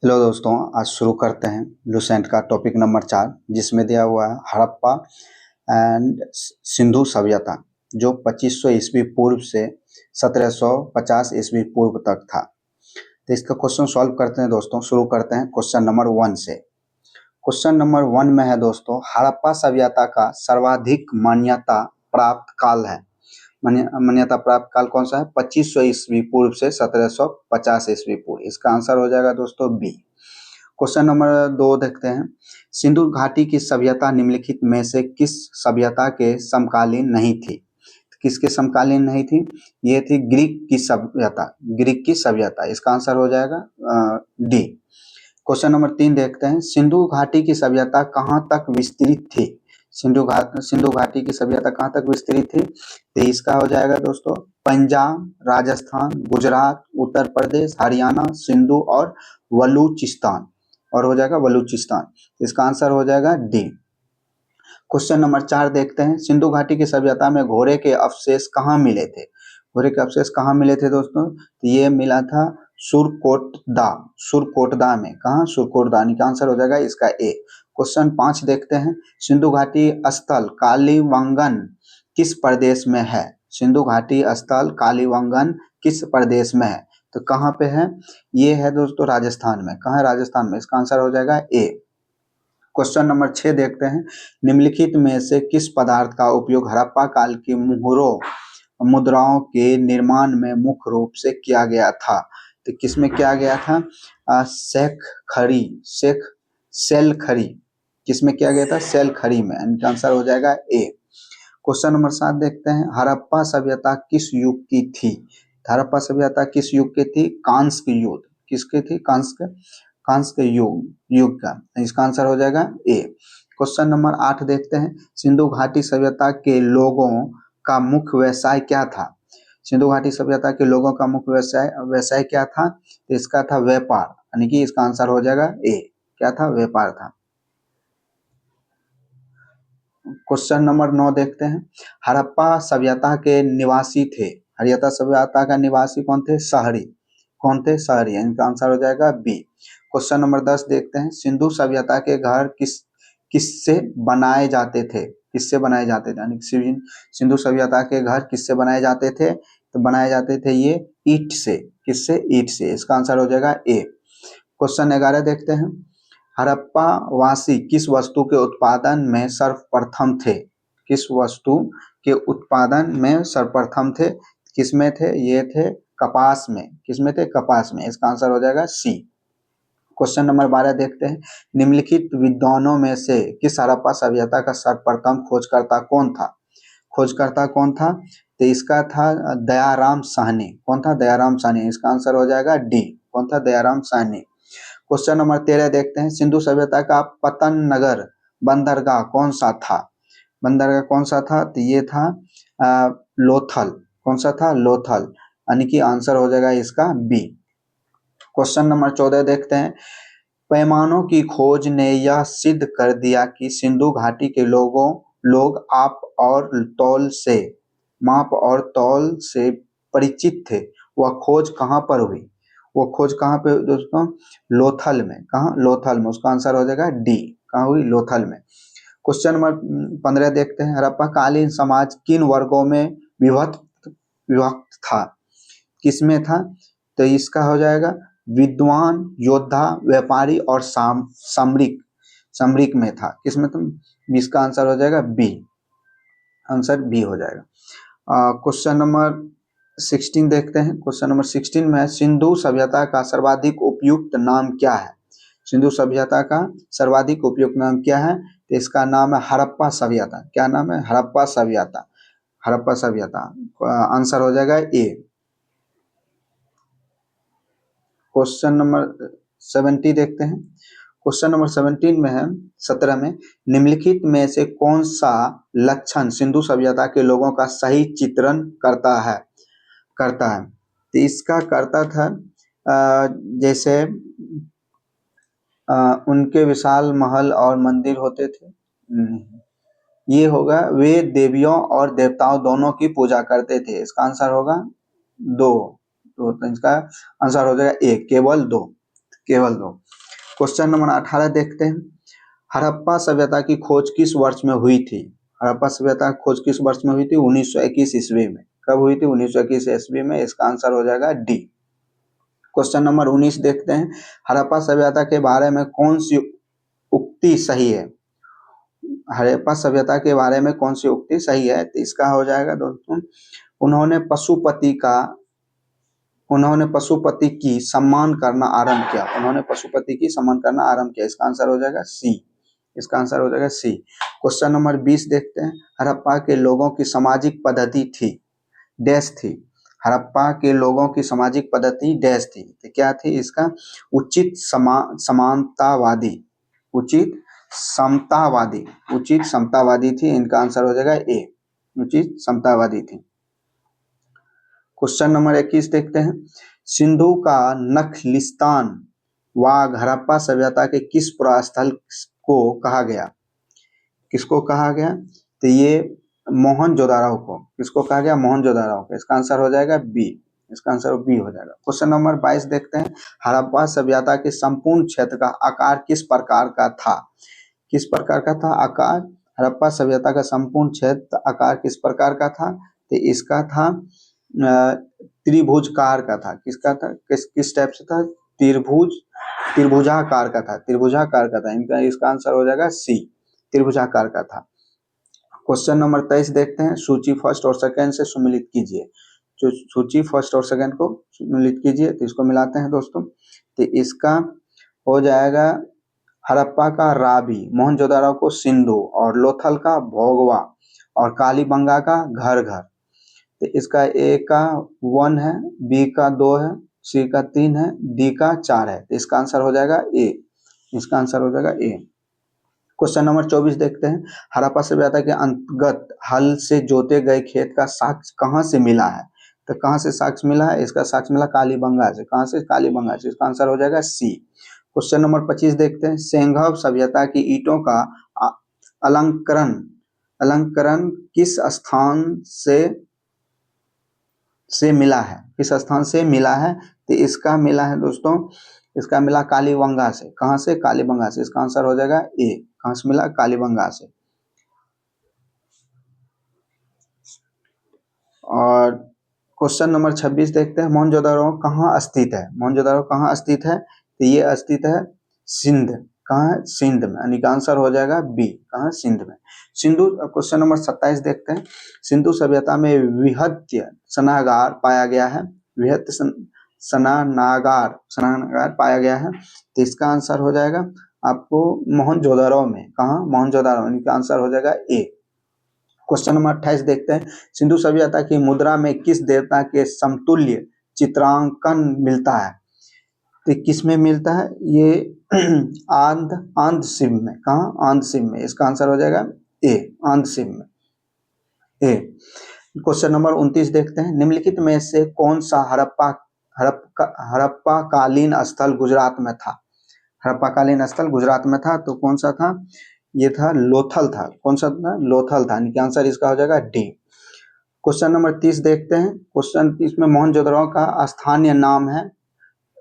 Hello दोस्तों, आज शुरू करते हैं लुसेंट का टॉपिक नंबर 4, जिसमें दिया हुआ है हड़प्पा एंड सिंधु सभ्यता, जो 2500 ईस्वी पूर्व से 1750 ईस्वी पूर्व तक था। तो इसका क्वेश्चन सॉल्व करते हैं दोस्तों। शुरू करते हैं क्वेश्चन नंबर 1 से। क्वेश्चन नंबर 1 में है दोस्तों, हड़प्पा सभ्यता का सर्वाधिक मान्यता प्राप्त काल है। मान्यता प्राप्त काल कौन सा है? 2500 ईस्वी पूर्व से 1750 ईस्वी पूर्व। इसका आंसर हो जाएगा दोस्तों बी। क्वेश्चन नंबर 2 देखते हैं, सिंधु घाटी की सभ्यता निम्नलिखित में से किस सभ्यता के समकालीन नहीं थी? किसके समकालीन नहीं थी? ये थी ग्रीक की सभ्यता। ग्रीक की सभ्यता, इसका आंसर हो जाएगा डी। क्वेश्चन नंबर 3 देखते हैं, सिंधु घाटी की सभ्यता कहाँ तक विस्तृत थी? सिंधु घाटी की सभ्यता कहाँ तक विस्तृत थी? तो इसका हो जाएगा दोस्तों पंजाब, राजस्थान, गुजरात, उत्तर प्रदेश, हरियाणा, सिंधु और बलूचिस्तान। और हो जाएगा बलूचिस्तान। इसका आंसर हो जाएगा डी। क्वेश्चन नंबर 4 देखते हैं, सिंधु घाटी की सभ्यता में घोड़े के अवशेष कहाँ मिले थे? घोड़े के अवशेष कहाँ मिले थे दोस्तों? तो ये मिला था सुरकोटदा में। कहाँ? सुरकोटदा। का आंसर हो जाएगा इसका ए। क्वेश्चन 5 देखते हैं, सिंधु घाटी स्थल कालीबंगन किस प्रदेश में है? सिंधु घाटी स्थल कालीबंगन किस प्रदेश में है? तो कहाँ पे है? ये है दोस्तों राजस्थान में। कहाँ है? राजस्थान में। इसका आंसर हो जाएगा ए। क्वेश्चन नंबर 6 देखते हैं, निम्नलिखित में से किस पदार्थ का उपयोग हड़प्पा काल की मुद्राओं के निर्माण में मुख्य रूप से किया गया था? तो किसमें किया गया था? सेल खड़ी। किसमें किया गया था? सेल खड़ी में। इनका आंसर हो जाएगा ए। क्वेश्चन नंबर 7 देखते हैं, हड़प्पा सभ्यता किस युग की थी? हड़प्पा सभ्यता किस युग की थी? कांस्य युग। किसकी थी? कांस्य युग का। इसका आंसर हो जाएगा ए। क्वेश्चन नंबर 8 देखते हैं, सिंधु घाटी सभ्यता के लोगों का मुख्य व्यवसाय क्या था? सिंधु घाटी सभ्यता के लोगों का मुख्य व्यवसाय क्या था? तो इसका था व्यापार, यानी कि इसका आंसर हो जाएगा ए। क्या था? व्यापार था। क्वेश्चन नंबर 9 देखते हैं, हड़प्पा सभ्यता के निवासी थे। हड़प्पा सभ्यता का निवासी कौन थे? शहरी। कौन थे? शहरी। इनका आंसर हो जाएगा बी। क्वेश्चन नंबर 10 देखते हैं, सिंधु सभ्यता के घर किससे बनाए जाते थे? किससे बनाए जाते थे? यानी सिंधु सभ्यता के घर किससे बनाए जाते थे? तो बनाए जाते थे ये ईंट से। किससे? ईंट से। इसका आंसर हो जाएगा ए। क्वेश्चन 11 देखते हैं, हड़प्पा वासी किस वस्तु के उत्पादन में सर्वप्रथम थे? किस वस्तु के उत्पादन में सर्वप्रथम थे? किसमें थे? ये थे कपास में। किसमें थे? कपास में। इसका आंसर हो जाएगा सी। क्वेश्चन नंबर 12 देखते हैं, निम्नलिखित विद्वानों में से किस हड़प्पा सभ्यता का सर्वप्रथम खोजकर्ता कौन था? खोजकर्ता कौन था? तो इसका था दयाराम साहनी। कौन था? दयाराम साहनी। इसका आंसर हो जाएगा डी। कौन था? दयाराम साहनी। क्वेश्चन नंबर 13 देखते हैं, सिंधु सभ्यता का पतन नगर बंदरगाह कौन सा था? बंदरगाह कौन सा था? तो ये था लोथल। कौन सा था? लोथल। यानी कि आंसर हो जाएगा इसका बी। क्वेश्चन नंबर 14 देखते हैं, पैमानों की खोज ने यह सिद्ध कर दिया कि सिंधु घाटी के लोग माप और तौल से परिचित थे। वह खोज कहाँ पर हुई? वो खोज कहाँ पे दोस्तों? लोथल में। कहाँ? लोथल में। उसका आंसर हो जाएगा डी। कहाँ हुई? लोथल में। क्वेश्चन नंबर 15 देखते हैं, हड़प्पा कालीन समाज किन वर्गों में विभक्त था? किसमें था? तो इसका हो जाएगा विद्वान, योद्धा, व्यापारी और सामरिक में था। किसमें? तुम इसका आंसर हो जाएगा बी। आंसर बी हो जाएगा। क्वेश्चन नंबर 16 देखते हैं। क्वेश्चन नंबर 16 में, सिंधु सभ्यता का सर्वाधिक उपयुक्त नाम क्या है? सिंधु सभ्यता का सर्वाधिक उपयुक्त नाम क्या है? तो इसका नाम है हड़प्पा सभ्यता। क्या नाम है? हड़प्पा सभ्यता। हड़प्पा सभ्यता। आंसर हो जाएगा ए। क्वेश्चन नंबर 70 देखते हैं। क्वेश्चन नंबर 17 में है, 17 में, निम्नलिखित में से कौन सा लक्षण सिंधु सभ्यता के लोगों का सही चित्रण करता है? तो इसका करता था जैसे उनके विशाल महल और मंदिर होते थे। ये होगा वे देवियों और देवताओं दोनों की पूजा करते थे। इसका आंसर होगा दो। तो इसका आंसर हो जाएगा ए, केवल दो। केवल 2। क्वेश्चन नंबर 18 देखते हैं। हड़प्पा सभ्यता की खोज किस वर्ष में हुई थी? हड़प्पा सभ्यता की खोज किस वर्ष में हुई थी? 1921 ईस्वी में। कब हुई थी? 1921 ईस्वी में। इसका आंसर हो जाएगा डी। क्वेश्चन नंबर 19 देखते हैं। हड़प्पा सभ्यता के बारे में कौन सी उक्ति सही है? हड़प्पा सभ्यता के बारे में कौन सी उक्ति सही है? तो इसका हो जाएगा दोस्तों, उन्होंने पशुपति की सम्मान करना आरंभ किया। उन्होंने पशुपति की सम्मान करना आरंभ किया। इसका आंसर हो जाएगा सी। इसका आंसर हो जाएगा सी। क्वेश्चन नंबर 20 देखते हैं। हड़प्पा के लोगों की सामाजिक पद्धति थी डैश थी। हड़प्पा के लोगों की सामाजिक पद्धति डैश थी। तो क्या थी इसका? उचित समानतावादी, उचित समतावादी, उचित समतावादी थी। इनका आंसर हो जाएगा ए, उचित समतावादी थी। क्वेश्चन नंबर 21 देखते हैं। सिंधु का नखलिस्तान वाघ हड़प्पा सभ्यता के किस पुरास्थल को कहा गया? किसको कहा गया? तो ये मोहनजोदाड़ो को। किसको कहा गया? मोहनजोदाड़ो को। इसका आंसर हो जाएगा बी। इसका आंसर बी हो जाएगा। क्वेश्चन नंबर 22 देखते हैं। हड़प्पा सभ्यता के संपूर्ण क्षेत्र का आकार किस प्रकार का था? किस प्रकार का था आकार? हड़प्पा सभ्यता का संपूर्ण क्षेत्र आकार किस प्रकार का था? तो इसका था त्रिभुजाकार का था। किसका था? किस टाइप से था? त्रिभुजाकार का था। त्रिभुजाकार का था। इनका इसका आंसर हो जाएगा सी, त्रिभुजाकार का था। क्वेश्चन नंबर 23 देखते हैं। सूची फर्स्ट और सेकंड से सुमिलित कीजिए। जो सूची फर्स्ट और सेकंड को सुमिलित कीजिए। तो इसको मिलाते हैं दोस्तों। तो इसका हो जाएगा हड़प्पा का रावी, मोहनजोदाड़ो को सिंधु, और लोथल का भोगवा, और कालीबंगा का घर घर। तो इसका ए का 1 है, बी का 2 है, सी का 3 है, डी का 4 है। तो इसका आंसर हो जाएगा ए। इसका आंसर हो जाएगा ए। क्वेश्चन नंबर 24 देखते हैं। हड़प्पा सभ्यता के अंतर्गत हल से जोते गए खेत का साक्ष्य कहाँ से मिला है? तो कहाँ से साक्ष्य मिला है? इसका साक्ष्य मिला कालीबंगा से। कहाँ से? कालीबंगा से। इसका आंसर हो जाएगा सी। क्वेश्चन नंबर 25 देखते हैं। सेंघव सभ्यता की ईंटों का अलंकरण किस स्थान से मिला है? किस स्थान से मिला है? तो इसका मिला है दोस्तों, इसका मिला कालीबंगा से। कहाँ से? कालीबंगा से। इसका आंसर हो जाएगा ए। कहाँ से मिला? कालीबंगा से। और क्वेश्चन नंबर 26 देखते हैं। मोहनजोदाड़ो कहाँ स्थित है? मोहनजोदाड़ो कहाँ स्थित है? तो ये स्थित है सिंध। कहाँ है? सिंध में। यानी कि आंसर हो जाएगा बी। कहाँ? सिंध में। सिंधु। क्वेश्चन नंबर 27 देखते हैं। सिंधु सभ्यता में विहत्य स्नागार पाया गया है। विहत्य स्नागार पाया गया है। तो इसका आंसर हो जाएगा आपको मोहनजोदाड़ो में। कहाँ? मोहनजोदाड़ो। यानी कि आंसर हो जाएगा ए। क्वेश्चन नंबर 28 देखते हैं। सिंधु सभ्यता की मुद्रा में किस देवता के समतुल्य चित्रांकन मिलता है? तो किस में मिलता है? ये आंध शिव में। कहाँ? आंध शिव में। इसका आंसर हो जाएगा ए, आंध शिव में। ए। क्वेश्चन नंबर 29 देखते हैं। निम्नलिखित में से कौन सा हड़प्पा कालीन स्थल गुजरात में था? हड़प्पा कालीन स्थल गुजरात में था। तो कौन सा था? ये था लोथल था। कौन सा था? लोथल था। यानी कि आंसर इसका हो जाएगा डी। क्वेश्चन नंबर 30 देखते हैं। क्वेश्चन 30 में मोहनजोदाड़ो का स्थानीय नाम है।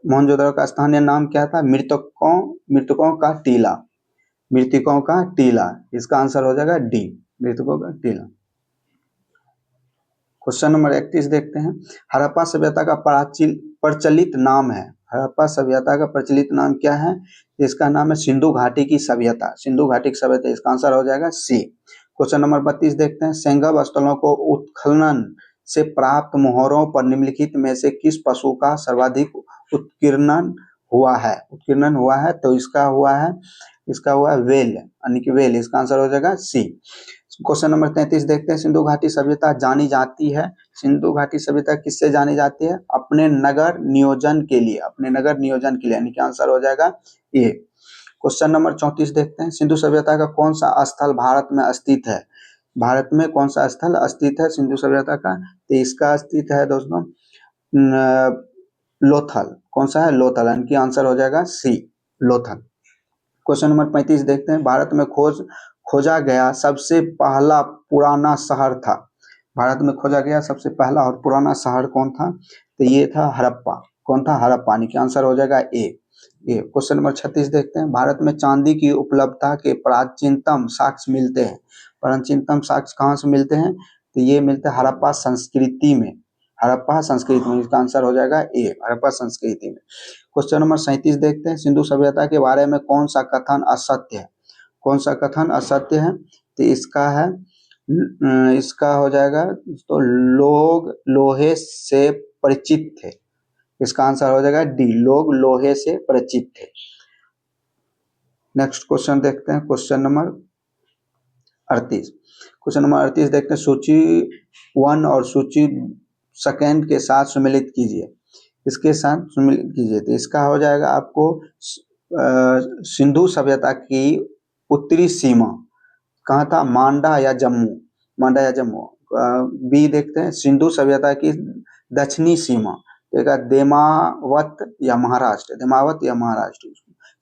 मोहनजोदाड़ो का स्थानीय नाम क्या था? मृतकों का टीला। मृतकों का टीला। इसका आंसर हो जाएगा डी, मृतकों का टीला। क्वेश्चन नंबर 31 देखते हैं। हड़प्पा सभ्यता का प्रचलित नाम है। हड़प्पा सभ्यता का प्रचलित नाम क्या है? इसका नाम है सिंधु घाटी की सभ्यता। सिंधु घाटी की सभ्यता। इसका आंसर हो जाएगा सी। क्वेश्चन नंबर 32 देखते हैं। सेंघव स्थलों को उत्खनन से प्राप्त मोहरों पर निम्नलिखित में से किस पशु का सर्वाधिक उत्कीर्णन हुआ है? उत्कीर्णन हुआ है। तो इसका हुआ है वेल, यानी कि वेल। इसका आंसर हो जाएगा सी। क्वेश्चन नंबर 33 देखते हैं। सिंधु घाटी सभ्यता जानी जाती है। सिंधु घाटी सभ्यता किससे जानी जाती है? अपने नगर नियोजन के लिए। अपने नगर नियोजन के लिए। यानी कि आंसर हो जाएगा ए। क्वेश्चन नंबर 34 देखते हैं। सिंधु सभ्यता का कौन सा स्थल भारत में स्थित है? भारत में कौन सा स्थल स्थित है सिंधु सभ्यता का? तो इसका स्थित है दोस्तों लोथल। कौन सा है? लोथल। यानी कि आंसर हो जाएगा सी, लोथल। क्वेश्चन नंबर 35 देखते हैं। भारत में खोजा गया सबसे पहला पुराना शहर था। भारत में खोजा गया सबसे पहला और पुराना शहर कौन था? तो ये था हड़प्पा। कौन था? हड़प्पा। यानी कि आंसर हो जाएगा ए। ये क्वेश्चन नंबर 36 देखते हैं। भारत में चांदी की उपलब्धता के प्राचीनतम साक्ष्य मिलते हैं। प्राचीनतम साक्ष्य कहाँ से मिलते हैं? तो ये मिलते हैं हड़प्पा संस्कृति में। हड़प्पा संस्कृति में, इसका आंसर हो जाएगा ए, हड़प्पा संस्कृति में। क्वेश्चन नंबर 37 देखते हैं। सिंधु सभ्यता के बारे में कौन सा कथन असत्य है? कौन सा कथन असत्य है? तो इसका हो जाएगा तो लोग लोहे से परिचित थे। इसका आंसर हो जाएगा डी, लोग लोहे से परिचित थे। नेक्स्ट क्वेश्चन देखते हैं, क्वेश्चन नंबर 38। क्वेश्चन नंबर 38 देखते हैं। सूची 1 और सूची 2 के साथ सम्मिलित कीजिए। इसके साथ सम्मिलित कीजिए। तो इसका हो जाएगा आपको सिंधु सभ्यता की उत्तरी सीमा कहाँ था? मांडा या जम्मू? मांडा या जम्मू। बी देखते हैं। सिंधु सभ्यता की दक्षिणी सीमा देखा देमावत या महाराष्ट्र? देमावत या महाराष्ट्र।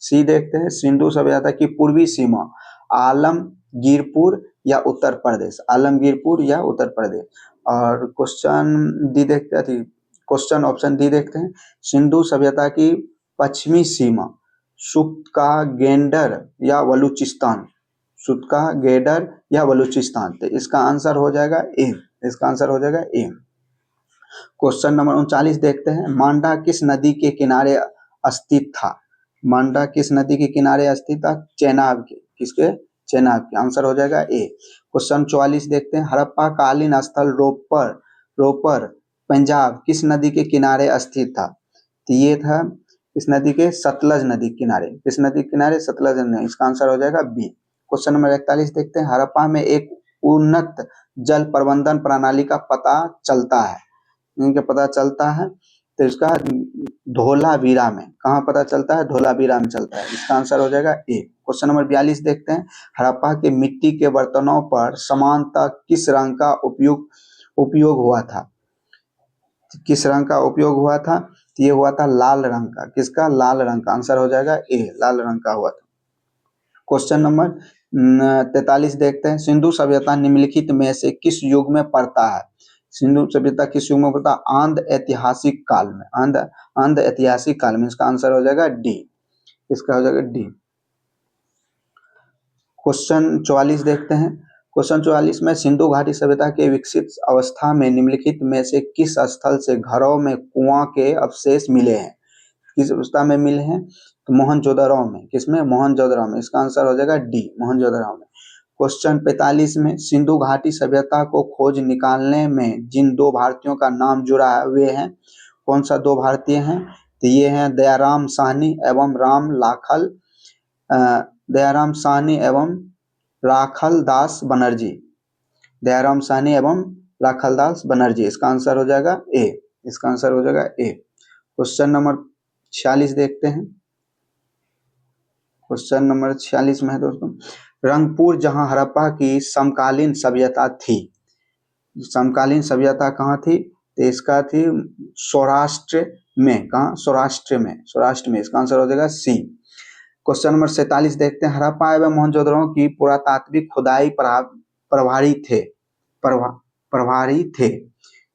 सी देखते हैं। सिंधु सभ्यता की पूर्वी सीमा आलमगीरपुर या उत्तर प्रदेश? आलमगीरपुर या उत्तर प्रदेश। और क्वेश्चन डी देखते हैं, क्वेश्चन ऑप्शन डी देखते हैं। सिंधु सभ्यता की पश्चिमी सीमा सुक्का गेंडर या बलूचिस्तान? सुक्का गेडर या बलूचिस्तान? तो इसका आंसर हो जाएगा ए, इसका आंसर हो जाएगा ए। क्वेश्चन नंबर 39 देखते हैं। मांडा किस नदी के किनारे स्थित था? मांडा किस नदी के किनारे स्थित था? चेनाब के। किसके? चेनाब के। आंसर हो जाएगा ए। क्वेश्चन 44 देखते हैं। हड़प्पा कालीन स्थल रोपर पंजाब किस नदी के किनारे स्थित था? तो ये था इस नदी के सतलज नदी किनारे। किस नदी के किनारे? सतलज नदी। इसका आंसर हो जाएगा बी। क्वेश्चन नंबर 41 देखते हैं। हड़प्पा में एक उन्नत जल प्रबंधन प्रणाली का पता चलता है। इनके पता चलता है तो इसका धोलावीरा में। कहाँ पता चलता है? धोलावीरा में चलता है। इसका आंसर हो जाएगा ए। क्वेश्चन नंबर 42 देखते हैं। हड़प्पा के मिट्टी के बर्तनों पर समानतः किस रंग का उपयोग हुआ था? किस रंग का उपयोग हुआ था? ये हुआ था लाल रंग का। किसका? लाल रंग का। आंसर हो जाएगा ए, लाल रंग का हुआ था। क्वेश्चन नंबर 43 देखते हैं। सिंधु सभ्यता निम्नलिखित में से किस युग में पड़ता है? सिंधु सभ्यता किस युग में पड़ता है? आंध्र ऐतिहासिक काल में। आंध्र ऐतिहासिक काल में। इसका आंसर हो जाएगा डी, इसका हो जाएगा डी। क्वेश्चन 44 देखते हैं। क्वेश्चन 44 में सिंधु घाटी सभ्यता के विकसित अवस्था में निम्नलिखित में से किस स्थल से घरों में कुआं के अवशेष मिले हैं? किस अवस्था में मिले हैं? तो मोहनजोदड़ो में। किसमें? मोहनजोदड़ो में। इसका आंसर हो जाएगा डी, मोहनजोदड़ो में। क्वेश्चन 45 में सिंधु घाटी सभ्यता को खोज निकालने में जिन 2 भारतीयों का नाम जुड़ा है वे हैं? कौन सा 2 भारतीय हैं? तो ये हैं दयाराम साहनी एवं दयाराम साहनी एवं राखलदास बनर्जी। दयाराम साहनी एवं राखलदास बनर्जी। इसका आंसर हो जाएगा ए, इसका आंसर हो जाएगा ए। क्वेश्चन नंबर 46 देखते हैं। क्वेश्चन नंबर 46 में है दोस्तों, रंगपुर जहां हड़प्पा की समकालीन सभ्यता थी। समकालीन सभ्यता कहाँ थी? तो इसका थी सौराष्ट्र में। कहाँ? सौराष्ट्र में। सौराष्ट्र में। इसका आंसर हो जाएगा सी। क्वेश्चन नंबर 47 देखते हैं। हड़प्पा एवं मोहनजोदड़ो की पुरातात्विक खुदाई प्रभारी थे।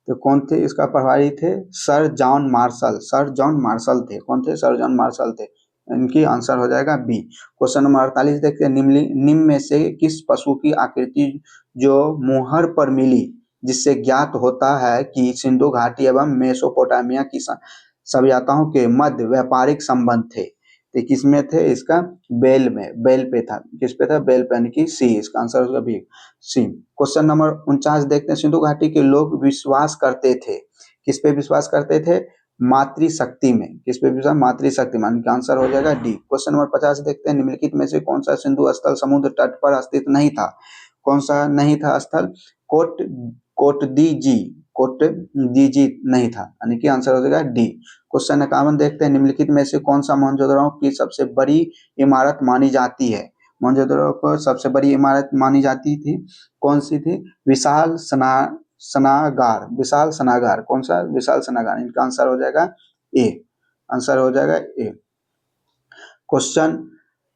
तो कौन थे इसका प्रभारी थे? Sir John Marshall. Sir John Marshall थे। कौन थे? सर जॉन मार्शल थे। इनकी आंसर हो जाएगा बी। क्वेश्चन नंबर 48 देखते हैं। निम्न में से किस पशु की आकृति जो मोहर पर मिली जिससे ज्ञात होता है कि सिंधु घाटी एवं मेसोपोटामिया की सभ्यताओं के मध्य व्यापारिक संबंध थे? तो किसमें थे? इसका बेल में। बेल पे था। किस पे था? बेल पे, यानी कि सी। इसका आंसर होगा बी, सी। क्वेश्चन नंबर 49 देखते हैं। सिंधु घाटी के लोग विश्वास करते थे। किस पे विश्वास करते थे? मातृशक्ति में। किस पे विश्वास? मातृशक्ति में। इनका आंसर हो जाएगा डी। क्वेश्चन नंबर 50 देखते हैं। निम्नलिखित में से कौन सा सिंधु स्थल समुद्र तट पर स्थित नहीं था? कौन सा नहीं था स्थल? कोटदीजी नहीं था, यानी कि आंसर हो जाएगा डी। क्वेश्चन 51 देखते हैं। निम्नलिखित में से कौन सा मोहनजोदड़ो की सबसे बड़ी इमारत मानी जाती है? मोहनजोदड़ो को सबसे बड़ी इमारत मानी जाती थी, कौन सी थी? विशाल स्नागार। विशाल स्नागार। कौन सा? विशाल स्नागार। इनका आंसर हो जाएगा ए, आंसर हो जाएगा ए। क्वेश्चन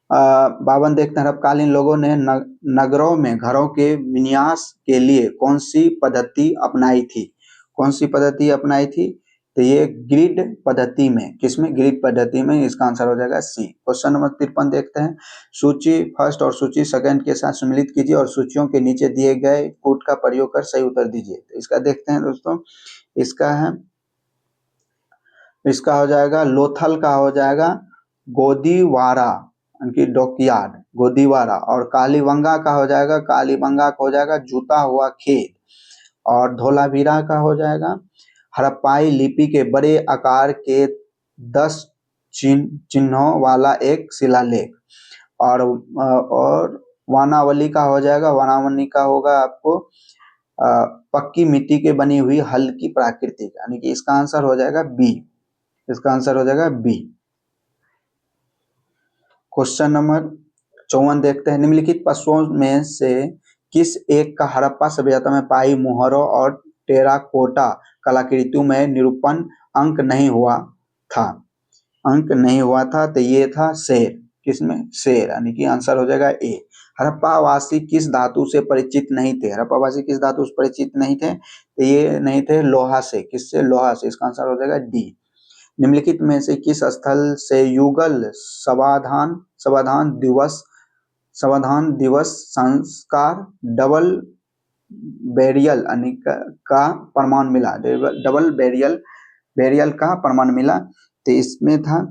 52 देखते हैं। हड़प्पाकालीन लोगों ने नगरों में घरों के विन्यास के लिए कौन सी पद्धति अपनाई थी? कौन सी पद्धति अपनाई थी? तो ये ग्रिड पद्धति में, किसमें? ग्रिड पद्धति में। इसका आंसर हो जाएगा सी। क्वेश्चन नंबर 53 देखते हैं। सूची फर्स्ट और सूची सेकंड के साथ सम्मिलित कीजिए और सूचियों के नीचे दिए गए कोड का प्रयोग कर सही उत्तर दीजिए। तो इसका देखते हैं दोस्तों। इसका हो जाएगा लोथल का हो जाएगा गोदीवारा, उनकी डॉकयार्ड गोदीवारा। और कालीबंगा का हो जाएगा, कालीबंगा का हो जाएगा जूता हुआ खेत। और धोलावीरा का हो जाएगा हड़प्पाई लिपि के बड़े आकार के 10 चिन्हों वाला एक शिलालेख। और वानावली का हो जाएगा, वानावली का होगा आपको पक्की मिट्टी के बनी हुई हल्की प्राकृतिक, यानी कि इसका आंसर हो जाएगा बी। इसका आंसर हो जाएगा बी। क्वेश्चन नंबर 54 देखते हैं। निम्नलिखित पशुओं में से किस एक का हड़प्पा सभ्यता में पाई मुहरों और टेराकोटा कलाकृतियों में निरूपण अंक नहीं हुआ था? अंक नहीं हुआ था तो ये था शेर। किसमें? शेर, यानी कि आंसर हो जाएगा ए। हड़प्पावासी किस धातु से परिचित नहीं थे? हड़प्पावासी किस धातु से परिचित नहीं थे? तो ये नहीं थे लोहा से। किससे? लोहा से। इसका आंसर हो जाएगा डी। निम्नलिखित में से किस स्थल से युगल समाधान दिवस संस्कार डबल बेरियल का प्रमाण मिला? डबल बेरियल का प्रमाण मिला। तो इसमें था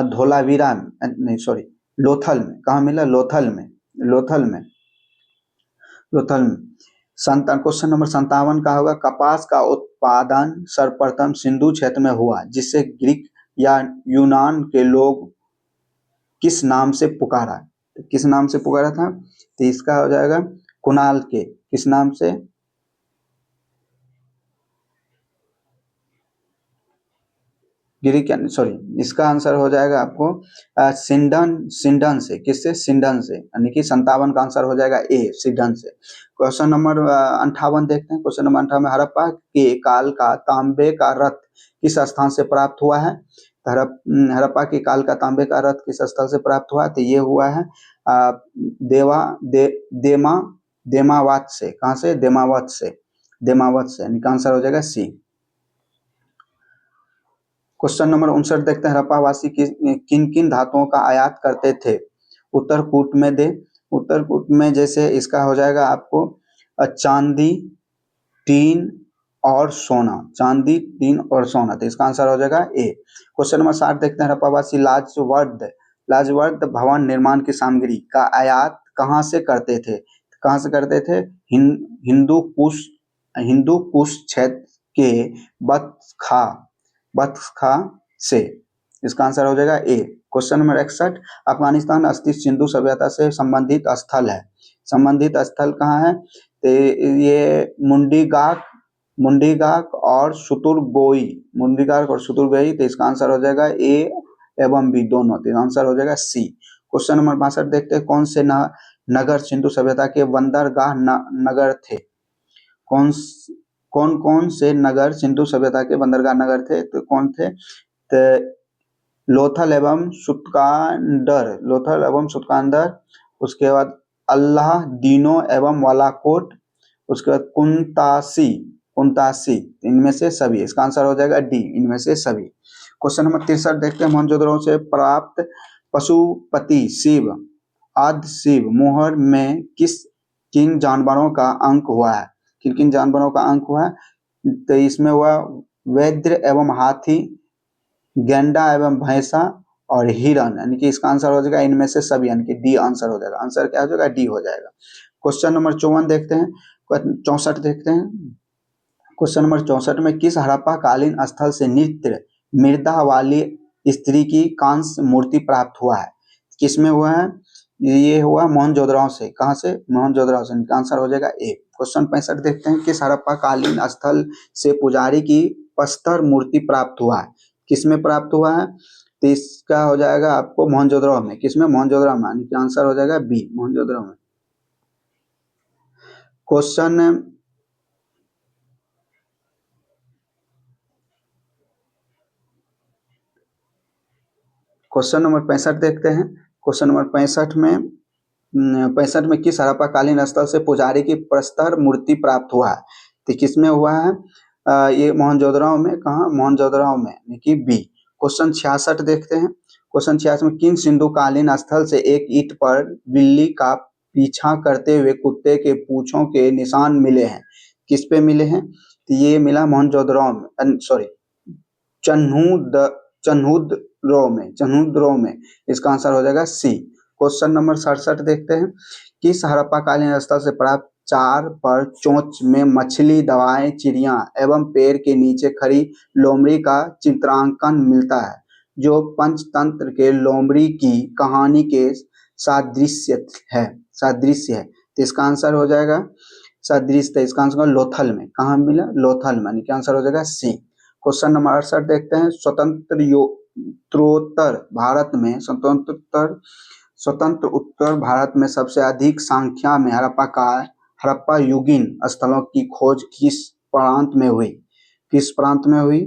धोलावीरा में, नहीं सॉरी, लोथल में। कहाँ मिला? लोथल में। क्वेश्चन नंबर 57 का होगा। कपास का उत्पादन सर्वप्रथम सिंधु क्षेत्र में हुआ, जिसे ग्रीक या यूनान के लोग किस नाम से पुकारा? तो किस नाम से पुकारा था? तो इसका हो जाएगा कुणाल के। किस नाम से? ग्रीक, सॉरी, इसका आंसर हो जाएगा आपको सिंडन से। किससे? सिंडन से, यानी कि 57 का आंसर हो जाएगा ए, सिंडन से। क्वेश्चन नंबर 58 देखते हैं। क्वेश्चन नंबर 58 में हड़प्पा के काल का तांबे का रथ किस स्थान से प्राप्त हुआ है? हड़प्पा के काल का तांबे का रथ किस स्थल से प्राप्त हुआ? तो ये हुआ है देमावत से। कहाँ से? देमावत से, यानी का आंसर हो जाएगा सी। क्वेश्चन नंबर 59 देखते हैं। हड़प्पावासी किन किन धातुओं का आयात करते थे? उत्तरकूट में जैसे इसका हो जाएगा आपको चांदी, टीन और सोना। चांदी, टीन और सोना। तो इसका आंसर हो जाएगा ए। क्वेश्चन नंबर 60 देखते हैं। हड़प्पावासी लाजवर्द भवन निर्माण की सामग्री का आयात कहाँ से करते थे? कहाँ से करते थे? हिंदू कुश क्षेत्र के बतखा से। इसका आंसर हो जाएगा ए। Question number 61। अफगानिस्तान अस्थित सिंधु सभ्यता से संबंधित स्थल है। संबंधित स्थल कहाँ है? तो ये मुंडीगाक और सुतुरगोई। तो इसका आंसर हो जाएगा ए एवं बी दोनों। तो आंसर हो जाएगा सी। क्वेश्चन नंबर 62 देखते हैं। कौन से नगर सिंधु सभ्यता के बंदरगाह नगर थे? कौन से नगर सिंधु सभ्यता के बंदरगाह नगर थे? तो कौन थे? तो लोथल एवं सुतकांदर, उसके बाद अल्लाह दीनो एवं वालाकोट, उसके बाद कुंतासी। इनमें से सभी। इसका आंसर हो जाएगा डी, इनमें से सभी। क्वेश्चन नंबर 63 देखते हैं। मोहनजोदड़ो से प्राप्त पशुपति शिव आदि शिव मोहर में किन जानवरों का अंक हुआ है? किन जानवरों का अंक हुआ है? तो इसमें हुआ वैद्य एवं हाथी, गेंडा एवं भैंसा और हिरण, यानी कि इसका आंसर हो जाएगा इनमें से सभी, यानी कि डी आंसर हो जाएगा। आंसर क्या हो जाएगा? डी हो जाएगा। क्वेश्चन नंबर 54 देखते हैं। 64 देखते हैं। क्वेश्चन नंबर 64 में किस हड़प्पा कालीन स्थल से नृत्य मृदा वाली स्त्री की कांस्य मूर्ति प्राप्त हुआ है? किसमें हुआ है? ये हुआ मोहनजोदड़ो से। कहाँ से? मोहनजोदड़ो से। आंसर हो जाएगा ए। क्वेश्चन 65 देखते हैं। किस हड़प्पा कालीन स्थल से पुजारी की प्रस्तर मूर्ति प्राप्त हुआ है? किसमें प्राप्त हुआ है? तो इसका हो जाएगा आपको मोहनजोदड़ो में। किसमें? मोहनजोदड़ो में, यानी कि आंसर हो जाएगा बी, मोहनजोदड़ो में। क्वेश्चन नंबर 65 देखते हैं। क्वेश्चन नंबर 65 में किस हड़प्पा कालीन स्थल से पुजारी की प्रस्तर मूर्ति प्राप्त हुआ है? तो किसमें हुआ है? ये मोहनजोदड़ो में, कहाँ मोहनजोदड़ो में, यानी कि बी। क्वेश्चन 66 देखते हैं। क्वेश्चन 66 में किन सिंधुकालीन स्थल से एक ईंट पर बिल्ली का पीछा करते हुए कुत्ते के पूंछों के निशान मिले हैं? किस पे मिले हैं? तो ये मिला मोहनजोदड़ो में, सॉरी चन्हुद्रो में। इसका आंसर हो जाएगा सी। क्वेश्चन नंबर 67 देखते हैं। किस हड़प्पाकालीन स्थल से प्राप्त चार पर चोंच में मछली, दवाएं, चिड़िया एवं पेड़ के नीचे खड़ी लोमड़ी का चित्रांकन मिलता है, जो पंचतंत्र के लोमड़ी की कहानी के सादृश्य है? तो इसका आंसर हो जाएगा सादृश्य, इसका आंसर लोथल में। कहाँ मिला? लोथल में, यानी कि आंसर हो जाएगा सी। क्वेश्चन नंबर 68 देखते हैं। स्वतंत्र उत्तर भारत में सबसे अधिक संख्या में हड़प्पा युगीन स्थलों की खोज किस प्रांत में हुई? किस प्रांत में हुई?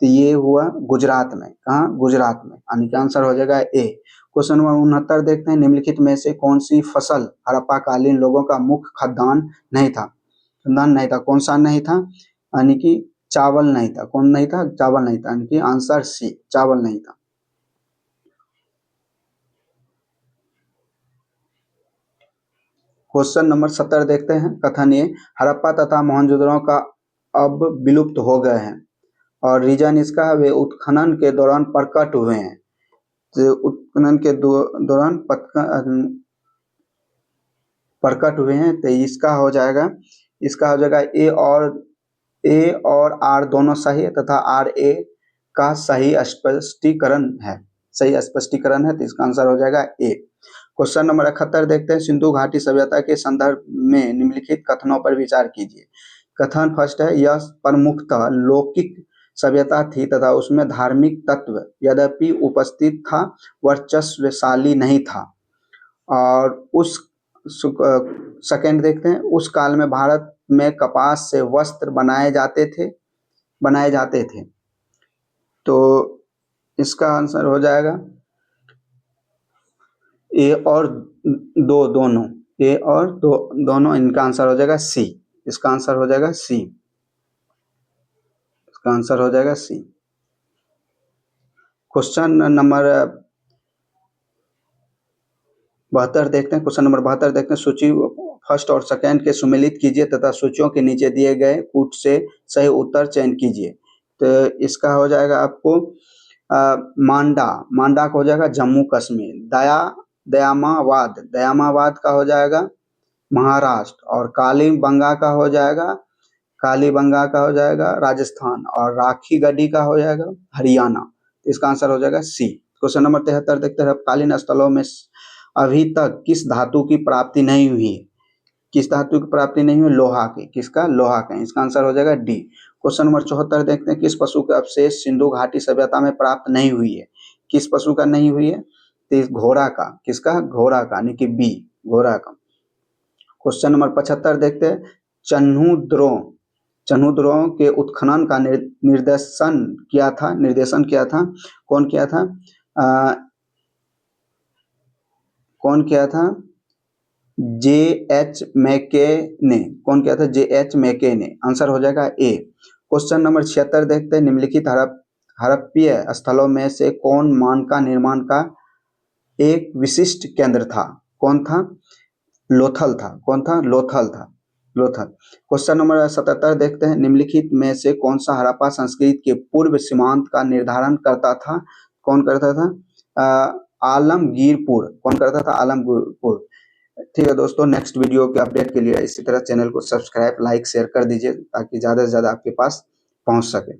तो ये हुआ गुजरात में। कहाँ? गुजरात में, यानी कि आंसर हो जाएगा ए। क्वेश्चन नंबर 69 देखते हैं। निम्नलिखित में से कौन सी फसल हड़प्पाकालीन लोगों का मुख्य खाद्यान्न नहीं था? कौन सा नहीं था? यानी कि चावल नहीं था। कौन नहीं था? चावल नहीं था, यानी कि आंसर सी, चावल नहीं था। क्वेश्चन नंबर 70 देखते हैं। कथन ये, हड़प्पा तथा मोहनजोदड़ो का अब विलुप्त हो गए हैं और रीजन इसका वे उत्खनन के दौरान प्रकट हुए हैं। तो उत्खनन के दौरान प्रकट हुए हैं, तो इसका हो जाएगा ए और आर दोनों सही है तथा आर ए का सही स्पष्टीकरण है। तो इसका आंसर हो जाएगा ए। क्वेश्चन नंबर 71 देखते हैं। सिंधु घाटी सभ्यता के संदर्भ में निम्नलिखित कथनों पर विचार कीजिए। कथन फर्स्ट है, यह प्रमुखतः लौकिक सभ्यता थी तथा उसमें धार्मिक तत्व यद्यपि उपस्थित था, वर्चस्वशाली नहीं था। और उस सेकंड देखते हैं। उस काल में भारत में कपास से वस्त्र बनाए जाते थे। तो इसका आंसर हो जाएगा ए और दोनों। ए और दोनों, इनका आंसर हो जाएगा सी। इसका आंसर हो जाएगा सी। क्वेश्चन नंबर 72 देखते हैं। क्वेश्चन नंबर 72 देखते हैं। सूची फर्स्ट और सेकंड के सुमेलित कीजिए तथा सूचियों के नीचे दिए गए कूट से सही उत्तर चयन कीजिए। तो इसका हो जाएगा आपको मांडा का हो जाएगा जम्मू कश्मीर। दयामावाद का हो जाएगा महाराष्ट्र। और कालीबंगा का हो जाएगा राजस्थान। और राखी गढ़ी का हो जाएगा हरियाणा। इसका आंसर हो जाएगा सी। क्वेश्चन नंबर 73 देखते हैं। कालीन स्थलों में अभी तक किस धातु की प्राप्ति नहीं हुई है? किस धातु की प्राप्ति नहीं हुई? लोहा की। किसका? लोहा का। इसका आंसर हो जाएगा डी। क्वेश्चन नंबर 74 देखते हैं। किस पशु के अवशेष सिंधु घाटी सभ्यता में प्राप्त नहीं हुई है? किस पशु का नहीं हुई है? तो घोड़ा का। किसका? घोड़ा का, यानी कि बी, घोड़ा का। क्वेश्चन नंबर 75 देखते हैं। चन्हुद्रो के उत्खनन का निर्देशन किया था? कौन किया था? जे.एच. मैके ने। कौन किया था? जे.एच. मैके ने। आंसर हो जाएगा ए। क्वेश्चन नंबर 76 देखते हैं। निम्नलिखित हड़प्पीय स्थलों में से कौन मानका निर्माण का एक विशिष्ट केंद्र था? कौन था? लोथल था। कौन था? लोथल था। क्वेश्चन नंबर 77 देखते हैं। निम्नलिखित में से कौन सा हड़प्पा संस्कृति के पूर्व सीमांत का निर्धारण करता था? कौन करता था? आलमगीरपुर। कौन करता था? आलमगीरपुर। ठीक है दोस्तों, नेक्स्ट वीडियो के अपडेट के लिए इसी तरह चैनल को सब्सक्राइब, लाइक, शेयर कर दीजिए ताकि ज़्यादा से ज़्यादा आपके पास पहुंच सके।